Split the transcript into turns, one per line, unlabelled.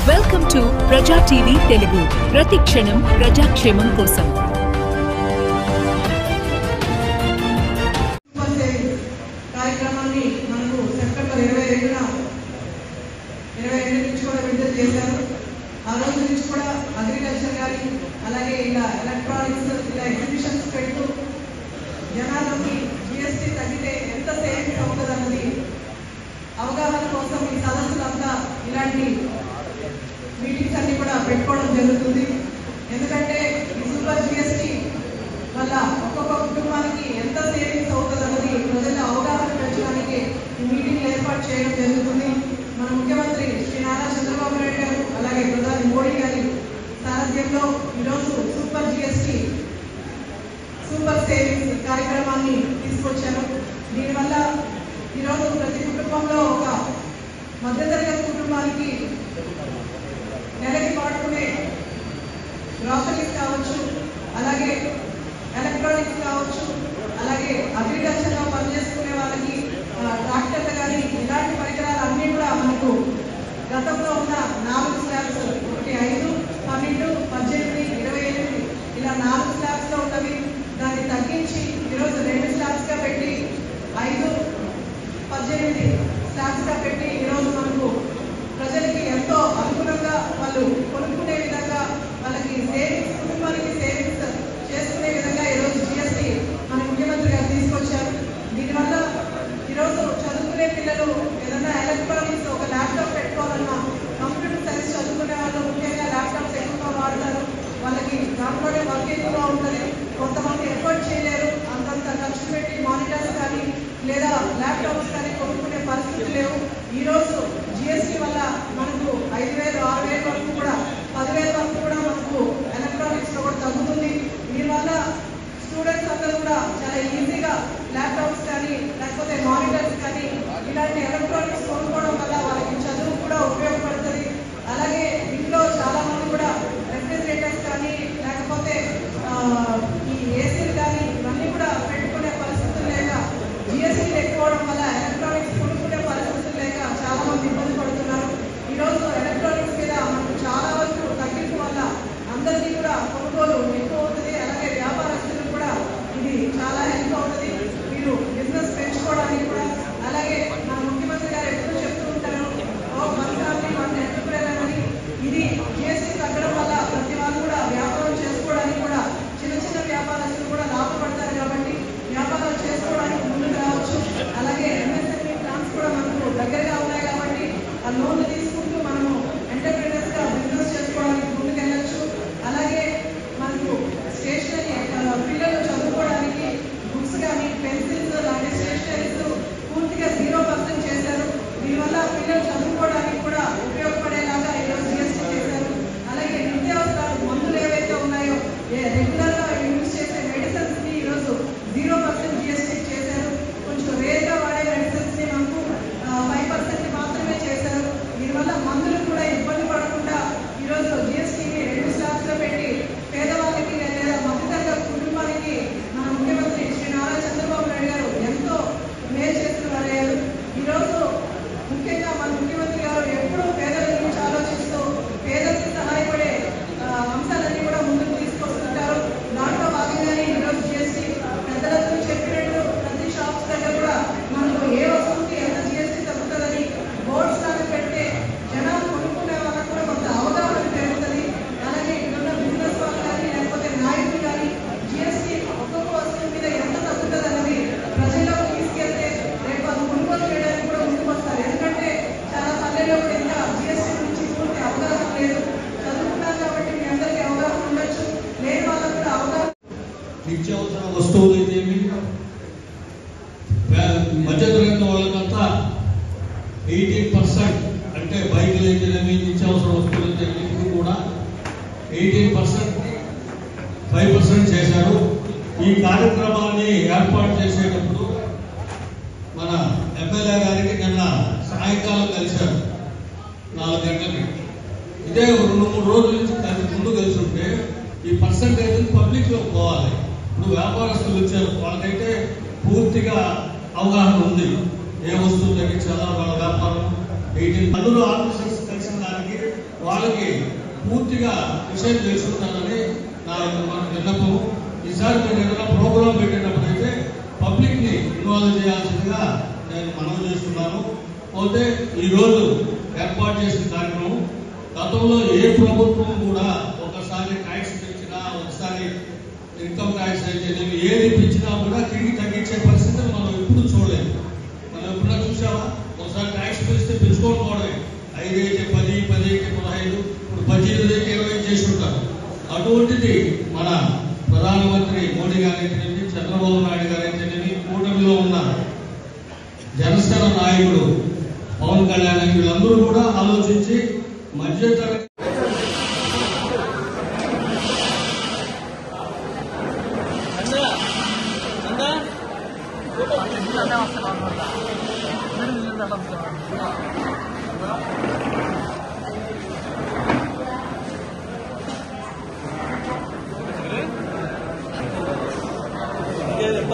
Welcome to ప్రజా TV Telugu. ప్రతి క్షణం ప్రజాక్షేమం కోసం.
కార్యక్రమాన్ని మనకు సెప్టెంబర్ 22న నుంచి కూడా విడుదల చేశారు. ఆ రోజు నుంచి కూడా అగ్రికల్చర్ కానీ అలాగే ఇలా ఎలక్ట్రానిక్స్ ఇలా ఎగ్జిబిషన్స్ పెడుతూ జనాలకి జిఎస్టీ తగ్గితే ఎంత సేవింగ్స్ అవుతుందన్నది అవగాహన కోసం ఈ సదస్సులంతా ఇలాంటి మీటింగ్స్ అన్ని కూడా పెట్టుకోవడం జరుగుతుంది. ఎందుకంటే ఈ సూపర్ జిఎస్టీ వల్ల ఒక్కొక్క కుటుంబానికి ఎంత సేవింగ్స్ అవుతుంది అన్నది ప్రజల అవగాహన పెంచడానికి ఈ మీటింగ్లు ఏర్పాటు చేయడం జరుగుతుంది. మన ముఖ్యమంత్రి శ్రీ నారా చంద్రబాబు నాయుడు గారు అలాగే ప్రధాని మోడీ గారి సారథ్యంలో ఈరోజు సూపర్ జిఎస్టీ సూపర్ సేవింగ్స్ కార్యక్రమాన్ని తీసుకొచ్చారు. దీనివల్ల ఈరోజు ప్రతి కుటుంబంలో ఒక మధ్యతరగతి కుటుంబానికి నెలకి వాడుకునే గ్రాసరీస్ కావచ్చు, అలాగే ఎలక్ట్రానిక్స్ కావచ్చు, అలాగే అగ్రికల్చర్లో పనిచేసుకునే వాళ్ళకి ట్రాక్టర్లు కానీ ఇలాంటి పరికరాలు అన్నీ కూడా మనకు గతంలో ఉన్న 4 స్లాబ్స్, ఒకటి 5, 12, 18, 28 ఇలా 4 స్లాబ్స్లో ఉన్నవి దాన్ని తగ్గించి ఈరోజు 2 స్లాబ్స్గా పెట్టి 5, 18 స్లాబ్స్గా పెట్టి ఈరోజు మనకు ప్రజలకి ఎంతో అనుగుణంగా వాళ్ళు కొనుక్కునే విధంగా వాళ్ళకి సేవింగ్స్, కుటుంబానికి సేవింగ్స్ చేసుకునే విధంగా ఈరోజు జిఎస్టీ మన ముఖ్యమంత్రి గారు తీసుకొచ్చారు. దీనివల్ల ఈరోజు చదువుకునే పిల్లలు ఏదైనా ఎలక్ట్రానిక్స్ ఒక ల్యాప్టాప్ పెట్టుకోవాలన్నా కంప్యూటర్ సైన్స్ చదువుకునే వాళ్ళు ముఖ్యంగా ల్యాప్టాప్స్ ఎక్కువగా వాడతారు. వాళ్ళకి దాంట్లోనే వర్క్ ఎక్కువగా ఉంటుంది. కొంతమంది ఎఫర్ట్ చేయలేరు, అంతంత ఖర్చు పెట్టి మానిటర్స్ కానీ లేదా ల్యాప్టాప్స్ కానీ కొనుక్కునే పరిస్థితి లేవు. ఈరోజు జిఎస్టీ వల్ల మనకు 5,000, 6,000 వరకు కూడా 10,000 వరకు కూడా మనకు ఎలక్ట్రానిక్స్లో కూడా తగ్గుతుంది. దీనివల్ల స్టూడెంట్స్ అందరూ కూడా చాలా ఈజీగా ల్యాప్టాప్స్ కానీ లేకపోతే మానిటర్స్ కానీ ఇలాంటి ఎలక్ట్రానిక్స్ కొనుక్కోవడం వల్ల వాళ్ళకి చదువు కూడా ఉపయోగపడుతుంది. అలాగే ఇంట్లో చాలా మంది కూడా రెఫ్రిజిరేటర్స్ కానీ లేకపోతే ఈ ఏసీలు కానీ ఇవన్నీ కూడా పెట్టుకునే పరిస్థితులు లేక జిఎస్టీలు ఎక్కువడం వల్ల ఎలక్ట్రానిక్స్ కొనుక్కునే పరిస్థితులు లేక చాలా మంది ఇబ్బంది పడుతున్నారు. ఈరోజు ఎలక్ట్రానిక్స్ మీద మనకు చాలా వరకు తగ్గింపు వల్ల అందరికీ కూడా కొనుగోలు ఎక్కువ అవుతుంది. అలాగే వ్యాపారస్తులకు కూడా ఇది చాలా హెల్ప్ అవుతుంది. మీరు బిజినెస్ పెంచుకోవడానికి కూడా. అలాగే మన ముఖ్యమంత్రి గారు ఎప్పుడు చెప్తూ ఉంటారు, వన్ ఫ్యామిలీ వన్ ఎంటర్ప్రైనర్ అని. ఇది జిఎస్టీ తగ్గడం వల్ల ప్రతి వాళ్ళు కూడా వ్యాపారం చేసుకోవడానికి కూడా చిన్న చిన్న వ్యాపారస్తులు కూడా లాభపడతారు. కాబట్టి వ్యాపారాలు చేసుకోవడానికి ముందుకు రావచ్చు. అలాగే ఎంఎస్ఎంఈ ప్లాన్స్ కూడా మనకు దగ్గరగా ఉన్నాయి కాబట్టి ఆ లోన్లు తీసుకుంటూ మనము ఎంటర్ప్రైనర్స్ గా బిజినెస్ చేసుకోవడానికి ముందుకు వెళ్ళచ్చు. అలాగే మనకు స్టేషనరీ పిల్లలు చదువుకోవడానికి బుక్స్ కానీ పెన్సిల్స్ లాంటి స్టేషనరీస్ పూర్తిగా 0% చేశారు. దీనివల్ల పిల్లలు చదువుకోవడానికి కూడా ఉపయోగపడేలాగా ఈరోజు జిఎస్టీ చేశారు. అలాగే నిత్యావసరాలు మందులు ఏవైతే ఉన్నాయో రెగ్యులర్ గా యూజ్ చేసే మెడిసిన్స్ ని ఈరోజు 0% జిఎస్టీ చేశారు. కొంచెం రేర్గా వాడే మెడిసిన్స్ ని మనకు 5% మాత్రమే చేశారు. దీనివల్ల మందులు కూడా ఇబ్బంది పడకుండా ఈరోజు జిఎస్టీని 2 స్లాబ్స్లో పెట్టి పేదవాళ్ళకి లేదా మధ్యతరగతి కుటుంబానికి మన ముఖ్యమంత్రి శ్రీ నారా చంద్రబాబు నాయుడు గారు ఎంతో మేలు చేస్తున్నారు. ఈరోజు ముఖ్యంగా మన ముఖ్యమంత్రి గారు ఎప్పుడూ పేదల గురించి ఆలోచిస్తూ పేదలకు సహాయపడే అంశాలన్నీ కూడా ముందుకు తీసుకొస్తుంటారు. దాంట్లో భాగంగానే ఈరోజు జిఎస్టీ పెద్దలకు చెప్పినట్టు ప్రతి షాప్స్ దగ్గర కూడా మనకు ఏ వస్తువుకి ఎంత జిఎస్టీ తగ్గుతుందని బోర్డ్స్ లాగా పెడితే జనాలు కొనుక్కునే వాళ్ళకు కూడా కొంత అవగాహన పెరుగుతుంది. అలాగే ఇక్కడున్న బిజినెస్ వాళ్ళు కానీ లేకపోతే నాయకులు కానీ జిఎస్టీ ఒక్కొక్క వస్తువు మీద ఎంత తగ్గుతుంది అన్నది ప్రజల్లోకి తీసుకెళ్తే రేపు అది కొనుగోలు చేయడానికి కూడా ముందుకు వస్తారు. ఎందుకంటే చాలా పల్లెల్లో కూడా ఇంకా జిఎస్టీ గురించి పూర్తి అవగాహన లేదు. చదువుకున్నారు కాబట్టి మీ అందరికీ అవగాహన ఉండొచ్చు, లేని వాళ్ళకు కూడా అవగాహన.
నిత్యావసర వస్తువులు అయితే మధ్యతరగతి వాళ్ళకంతా 18% అంటే బైకులు అయితేనేమి నిత్యావసర వస్తువులు అయితే కూడా 18% 5% చేశారు. ఈ కార్యక్రమాన్ని ఏర్పాటు చేసేటప్పుడు మన ఎమ్మెల్యే గారికి నిన్న సాయంకాలం కలిశారు 4 గంటలకి. ఇదే 2-3 రోజుల నుంచి ముందు కలిసి ఉంటే ఈ పర్సంటేజ్ పబ్లిక్లో పోవాలి. ఇప్పుడు వ్యాపారస్తులు వచ్చారు, వాళ్ళకైతే పూర్తిగా అవగాహన ఉంది ఏ వస్తువు తగ్గించాలా వాళ్ళ వ్యాపారం 18 పన్నులు ఆఫీసర్స్ కలిసిన దానికి వాళ్ళకి పూర్తిగా విషయం తెలుసుకుంటారని నా విన్నపము. ఈసారి మీరు ఏదైనా ప్రోగ్రాం పెట్టేటప్పుడైతే పబ్లిక్ ని ఇన్వాల్వ్ చేయాల్సిందిగా నేను మనవి చేస్తున్నాను. పోతే ఈరోజు ఏర్పాటు చేసిన కార్యక్రమం గతంలో ఏ ప్రభుత్వం కూడా ఒకసారి ట్యాక్స్ పెంచినా, ఒకసారి ఇన్కమ్ ట్యాక్స్ అయితే ఏది పెంచినా కూడా తిరిగి తగ్గించే పరిస్థితిని మనం ఎప్పుడు చూడలేదు. మనం ఎప్పుడన్నా చూసామా? ఒకసారి ట్యాక్స్ పెంచితే పెంచుకోకపోవడమే, 5 అయితే 10, 10 అయితే 15, ఇప్పుడు 18 అయితే 20 చేసి ఉంటారు. అటువంటిది మన ప్రధానమంత్రి మోడీ గారైతేనేమి, చంద్రబాబు నాయుడు గారైతేనేమి, కూటమిలో ఉన్న జనసేన నాయకుడు పవన్ కళ్యాణ్ వీళ్ళందరూ కూడా ఆలోచించి మధ్యతరగతి
ఎంత